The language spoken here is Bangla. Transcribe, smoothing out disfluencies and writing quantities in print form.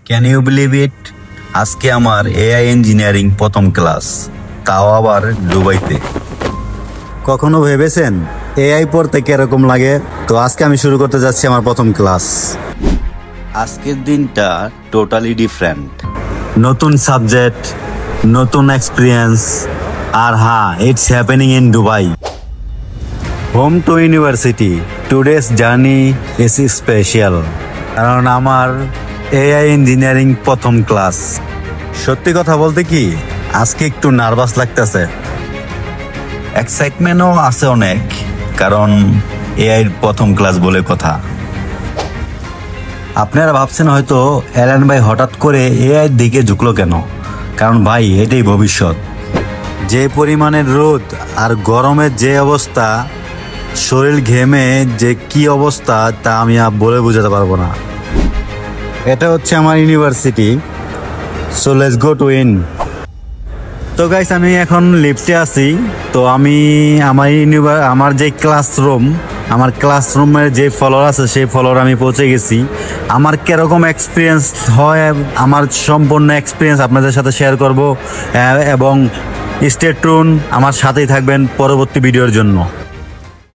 Can you believe it? আজকে আমার এআই ইঞ্জিনিয়ারিং প্রথম ক্লাস, তাও আবার দুবাইতে। কখনো ভেবেছেন এআই পড়তে কিরকম লাগে? তো আজকে আমি শুরু করতে যাচ্ছি আমার প্রথম ক্লাস। আজকের দিনটা টোটালি ডিফারেন্ট। নতুন সাবজেক্ট, নতুন এক্সপিরিয়েন্স, আর হ্যাঁ, it's happening in Dubai. Home two university, today's journey is special, কারণ আমার এআই ইঞ্জিনিয়ারিং প্রথম ক্লাস। সত্যি কথা বলতে কি, আজকে একটু নার্ভাস লাগতেছে, এক্সাইটমেন্টও আছে অনেক, কারণ এআই প্রথম ক্লাস বলে কথা। আপনারা ভাবছেন হয়তো এলান ভাই হঠাৎ করে এআই দিকে ঝুঁকলো কেন? কারণ ভাই, এটাই ভবিষ্যৎ। যে পরিমাণের রোদ আর গরমের যে অবস্থা, শরীর ঘেমে যে কি অবস্থা, তা আমি বলে বোঝাতে পারবো না। এটা হচ্ছে আমার university, so let's go to in. তো গাইস, আমি এখন লিফটে আছি। তো আমি আমার যে আমার ক্লাসরুমের যে ফ্লোর আছে, সেই ফ্লোর আমি পৌঁছে গেছি। আমার কিরকম এক্সপিরিয়েন্স হয়, আমার সম্পূর্ণ এক্সপিরিয়েন্স আপনাদের সাথে শেয়ার করব, এবং স্টে টিউন, আমার সাথেই থাকবেন পরবর্তী ভিডিওর জন্য।